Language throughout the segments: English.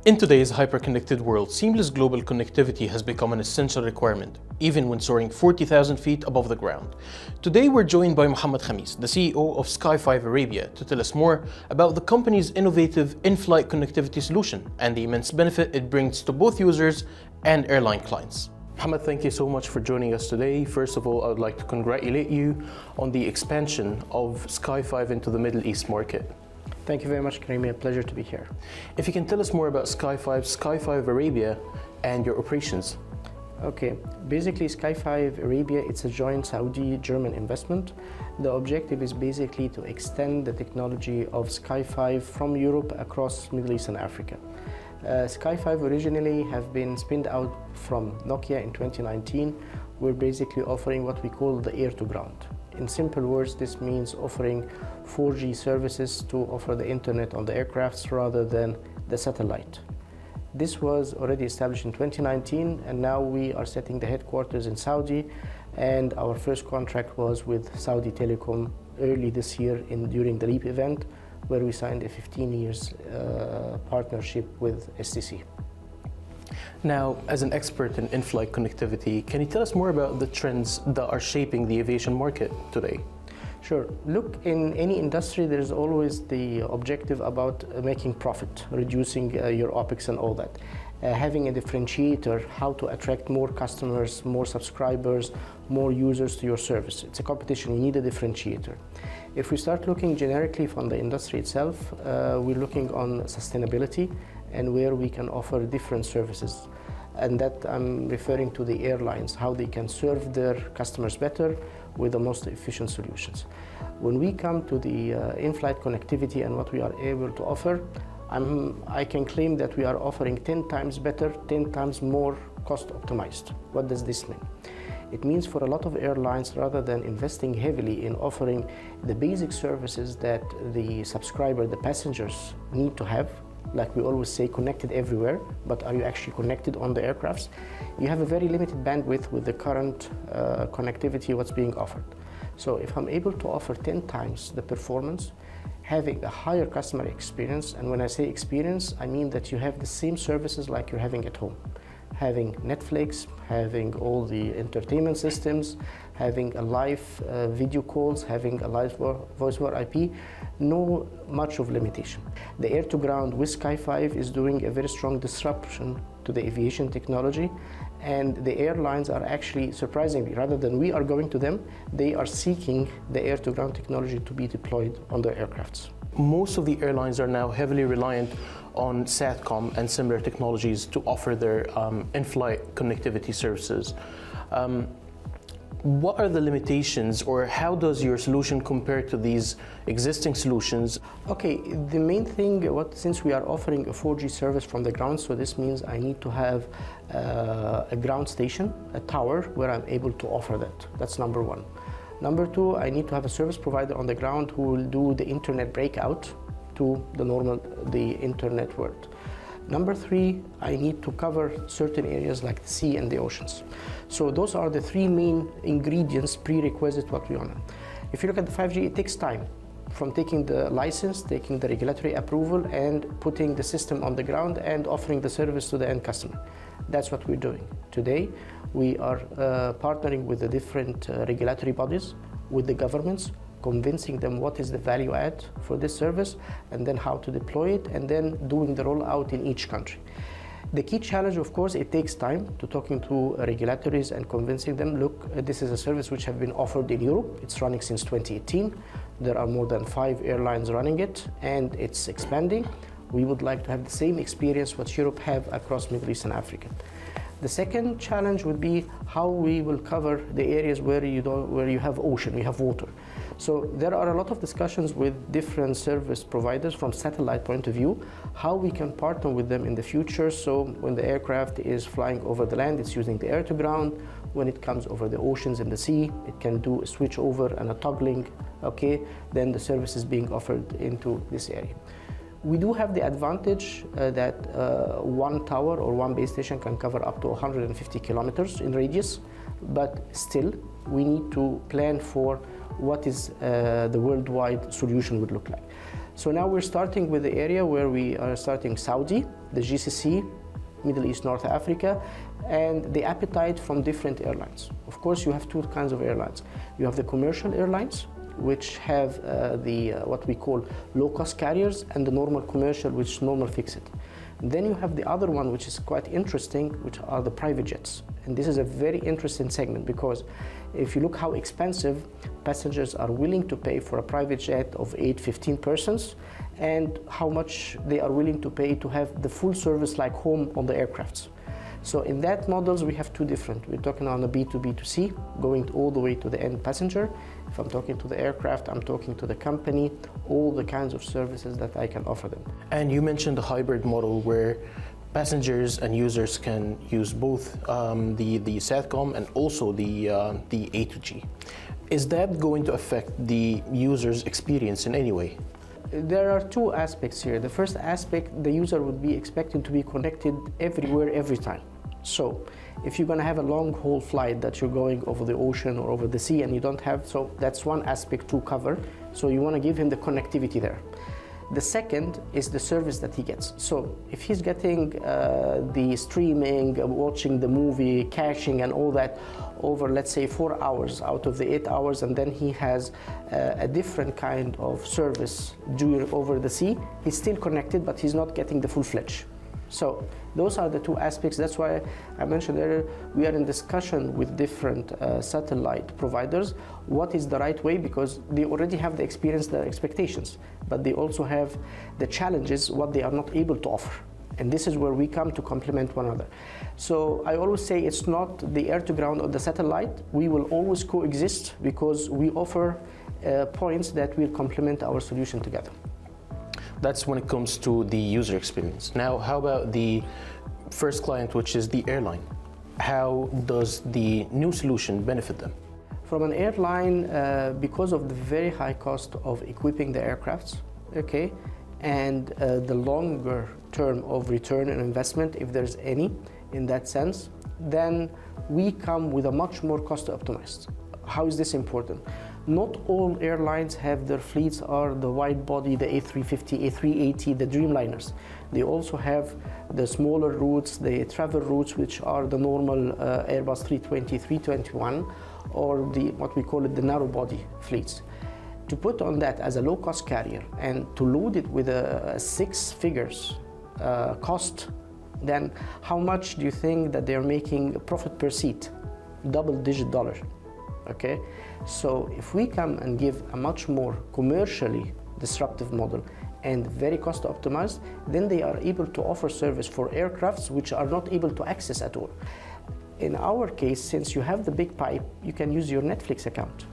In today's hyper-connected world, seamless global connectivity has become an essential requirement, even when soaring 40,000 feet above the ground. Today we're joined by Mohamed Khamis, the CEO of SkyFive Arabia, to tell us more about the company's innovative in-flight connectivity solution and the immense benefit it brings to both users and airline clients. Mohamed, thank you so much for joining us today. First of all, I would like to congratulate you on the expansion of SkyFive into the Middle East market. Thank you very much, Karimi. A pleasure to be here. If you can tell us more about SkyFive Arabia, and your operations. Okay, basically SkyFive Arabia, it's a joint Saudi-German investment. The objective is basically to extend the technology of SkyFive from Europe across Middle East and Africa. SkyFive originally have been spinned out from Nokia in 2019. We're basically offering what we call the air-to-ground. In simple words, this means offering 4G services to offer the internet on the aircrafts rather than the satellite. This was already established in 2019, and now we are setting the headquarters in Saudi, and our first contract was with Saudi Telecom early this year during the LEAP event, where we signed a 15 years partnership with STC. Now, as an expert in in-flight connectivity, can you tell us more about the trends that are shaping the aviation market today? Sure. Look, in any industry, there's always the objective about making profit, reducing your OPEX and all that. Having a differentiator, how to attract more customers, more subscribers, more users to your service. It's a competition, you need a differentiator. If we start looking generically from the industry itself, we're looking on sustainability and where we can offer different services. And that I'm referring to the airlines, how they can serve their customers better with the most efficient solutions. When we come to the in-flight connectivity and what we are able to offer, I can claim that we are offering 10 times better, 10 times more cost optimized. What does this mean? It means for a lot of airlines, rather than investing heavily in offering the basic services that the subscriber, the passengers need to have, like we always say, connected everywhere, but are you actually connected on the aircrafts? You have a very limited bandwidth with the current connectivity what's being offered. So if I'm able to offer 10 times the performance, having a higher customer experience, and when I say experience, I mean that you have the same services like you're having at home. Having Netflix, having all the entertainment systems, having a live video calls, having a live voice over IP, no much of limitation. The air-to-ground with SkyFive is doing a very strong disruption to the aviation technology, and the airlines are actually, surprisingly, rather than we are going to them, they are seeking the air-to-ground technology to be deployed on their aircrafts. Most of the airlines are now heavily reliant on SATCOM and similar technologies to offer their in-flight connectivity services. What are the limitations, or how does your solution compare to these existing solutions? Okay, the main thing, since we are offering a 4G service from the ground, so this means I need to have a ground station, a tower, where I'm able to offer that. That's number one. Number two, I need to have a service provider on the ground who will do the internet breakout to the internet world. Number three, I need to cover certain areas like the sea and the oceans. So those are the three main ingredients, prerequisite what we want. If you look at the 5G, it takes time from taking the license, taking the regulatory approval, and putting the system on the ground and offering the service to the end customer. That's what we're doing. Today, we are partnering with the different regulatory bodies, with the governments, convincing them what is the value add for this service, and then how to deploy it, and then doing the rollout in each country. The key challenge, of course, it takes time to talking to regulatories and convincing them, look, this is a service which have been offered in Europe. It's running since 2018. There are more than 5 airlines running it, and it's expanding. We would like to have the same experience what Europe have across Middle East and Africa. The second challenge would be how we will cover the areas where you have ocean, you have water. So there are a lot of discussions with different service providers from satellite point of view, how we can partner with them in the future. So when the aircraft is flying over the land, it's using the air to ground. When it comes over the oceans and the sea, it can do a switch over and a toggling, okay? Then the service is being offered into this area. We do have the advantage that one tower or one base station can cover up to 150 kilometers in radius, but still we need to plan for what is the worldwide solution would look like. So now we're starting with the area where we are starting Saudi, the GCC, Middle East, North Africa, and the appetite from different airlines. Of course, you have two kinds of airlines. You have the commercial airlines, which have what we call low-cost carriers, and the normal commercial, which is normal fixed. Then you have the other one, which is quite interesting, which are the private jets. And this is a very interesting segment, because if you look how expensive passengers are willing to pay for a private jet of 8-15 persons, and how much they are willing to pay to have the full service like home on the aircrafts. So in that models, we have two different. We're talking on a B2B2C, going all the way to the end passenger. If I'm talking to the aircraft, I'm talking to the company, all the kinds of services that I can offer them. And you mentioned the hybrid model where passengers and users can use both the SATCOM and also the A2G. Is that going to affect the user's experience in any way? There are two aspects here. The first aspect, the user would be expected to be connected everywhere, every time. So if you're going to have a long haul flight that you're going over the ocean or over the sea and you don't have, so that's one aspect to cover. So you want to give him the connectivity there. The second is the service that he gets. So if he's getting the streaming, watching the movie, caching and all that over, let's say, 4 hours out of the 8 hours, and then he has a different kind of service over the sea, he's still connected, but he's not getting the full-fledged. So those are the two aspects. That's why I mentioned earlier, we are in discussion with different satellite providers. What is the right way? Because they already have the experience, the expectations, but they also have the challenges, what they are not able to offer. And this is where we come to complement one another. So I always say it's not the air-to-ground or the satellite. We will always coexist because we offer points that will complement our solution together. That's when it comes to the user experience. Now, how about the first client, which is the airline? How does the new solution benefit them? From an airline, because of the very high cost of equipping the aircrafts, okay, and the longer term of return on investment, if there's any in that sense, then we come with a much more cost optimized. How is this important? Not all airlines have their fleets are the wide body, the A350, A380, the Dreamliners. They also have the smaller routes, the travel routes, which are the normal Airbus 320, 321, or what we call it the narrow body fleets. To put on that as a low cost carrier and to load it with a 6 figures cost, then how much do you think that they're making profit per seat? Double-digit dollar. Okay, so if we come and give a much more commercially disruptive model and very cost optimized, then they are able to offer service for aircrafts which are not able to access at all. In our case, since you have the big pipe, you can use your Netflix account.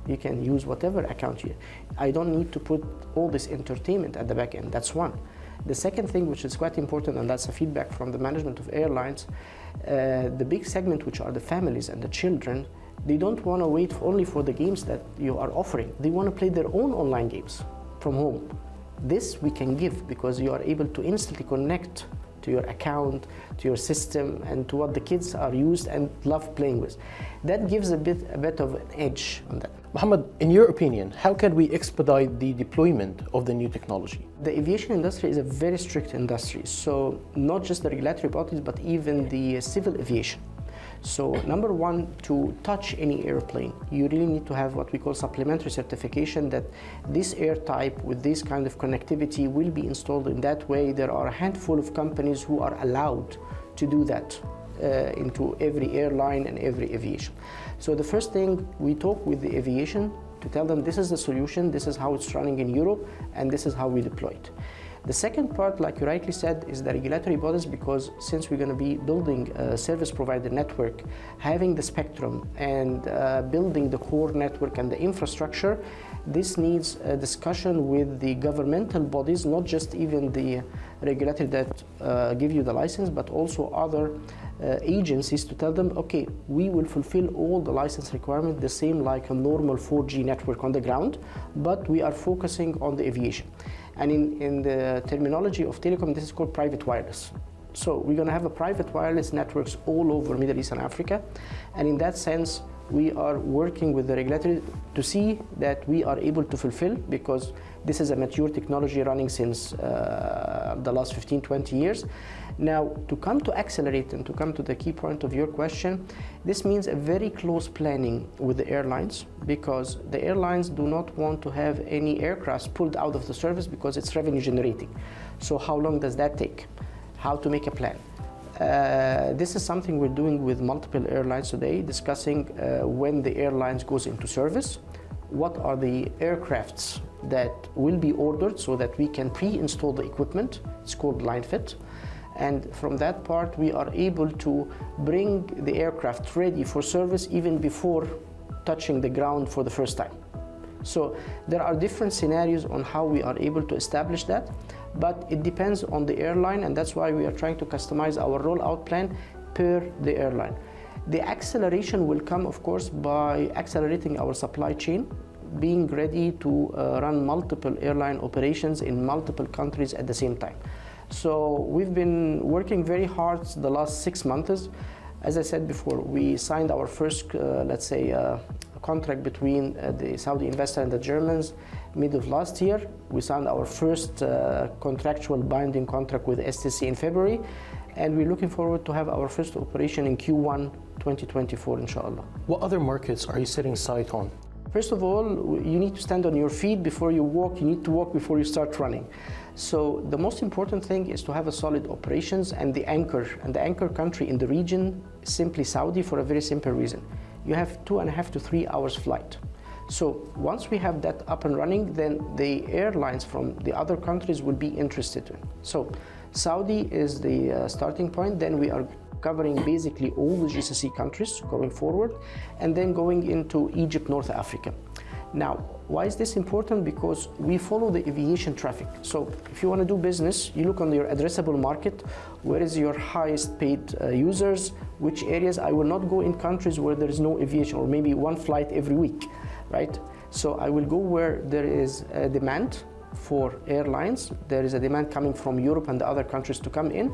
You can use whatever account you. I don't need to put all this entertainment at the back end. That's one. The second thing, which is quite important, and that's a feedback from the management of airlines, the big segment, which are the families and the children, they don't want to wait only for the games that you are offering. They want to play their own online games from home. This we can give because you are able to instantly connect to your account, to your system, and to what the kids are used and love playing with. That gives a bit of an edge on that. Mohamed, in your opinion, how can we expedite the deployment of the new technology? The aviation industry is a very strict industry, so not just the regulatory bodies, but even the civil aviation. So number one, to touch any airplane, you really need to have what we call supplementary certification that this air type with this kind of connectivity will be installed in that way. There are a handful of companies who are allowed to do that into every airline and every aviation. So the first thing, we talk with the aviation to tell them this is the solution, this is how it's running in Europe, and this is how we deploy it. The second part, like you rightly said, is the regulatory bodies, because since we're going to be building a service provider network, having the spectrum and building the core network and the infrastructure, this needs a discussion with the governmental bodies, not just even the regulatory that give you the license, but also other agencies to tell them, okay, we will fulfill all the license requirements the same like a normal 4G network on the ground, but we are focusing on the aviation. And in the terminology of telecom, this is called private wireless. So we're going to have a private wireless networks all over Middle East and Africa. And in that sense, we are working with the regulator to see that we are able to fulfill, because this is a mature technology running since the last 15, 20 years. Now, to come to accelerate and to come to the key point of your question, this means a very close planning with the airlines, because the airlines do not want to have any aircraft pulled out of the service because it's revenue generating. So how long does that take? How to make a plan? This is something we're doing with multiple airlines today, discussing when the airlines goes into service, what are the aircrafts that will be ordered so that we can pre-install the equipment. It's called line fit. And from that part, we are able to bring the aircraft ready for service even before touching the ground for the first time. So there are different scenarios on how we are able to establish that, but it depends on the airline, and that's why we are trying to customize our rollout plan per the airline. The acceleration will come, of course, by accelerating our supply chain, being ready to run multiple airline operations in multiple countries at the same time. So we've been working very hard the last 6 months. As I said before, we signed our first, contract between the Saudi investor and the Germans mid of last year. We signed our first contractual binding contract with STC in February, and we're looking forward to have our first operation in Q1 2024, inshallah. What other markets are you setting sight on? First of all, you need to stand on your feet before you walk. You need to walk before you start running. So the most important thing is to have a solid operations, and the anchor country in the region is simply Saudi, for a very simple reason. You have 2.5 to 3 hours flight. So once we have that up and running, then the airlines from the other countries will be interested in. So Saudi is the starting point. Then we are covering basically all the GCC countries going forward, and then going into Egypt, North Africa. Now, why is this important? Because we follow the aviation traffic. So if you want to do business, you look on your addressable market, where is your highest paid users, which areas. I will not go in countries where there is no aviation, or maybe one flight every week, right? So I will go where there is a demand for airlines. There is a demand coming from Europe and the other countries to come in.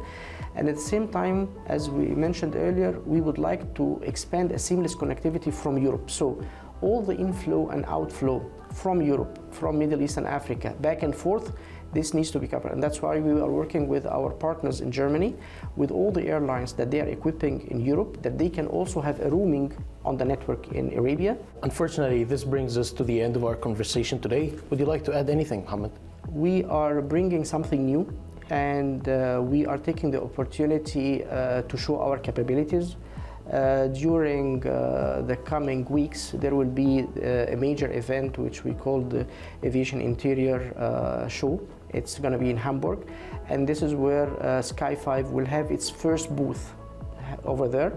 And at the same time, as we mentioned earlier, we would like to expand a seamless connectivity from Europe. So all the inflow and outflow from Europe, from Middle East and Africa, back and forth, this needs to be covered. And that's why we are working with our partners in Germany, with all the airlines that they are equipping in Europe, that they can also have a roaming on the network in Arabia. Unfortunately, this brings us to the end of our conversation today. Would you like to add anything, Mohamed? We are bringing something new, and we are taking the opportunity to show our capabilities. During the coming weeks, there will be a major event which we call the Aviation Interior Show. It's going to be in Hamburg, and this is where SkyFive will have its first booth over there.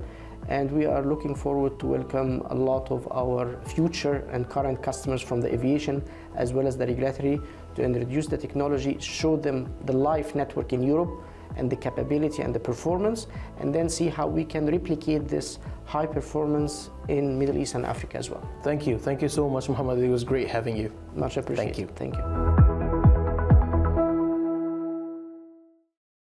And we are looking forward to welcome a lot of our future and current customers from the aviation as well as the regulatory, to introduce the technology, show them the live network in Europe and the capability and the performance, and then see how we can replicate this high performance in Middle East and Africa as well. Thank you. Thank you so much, Mohamed. It was great having you. Much appreciated. Thank you. Thank you.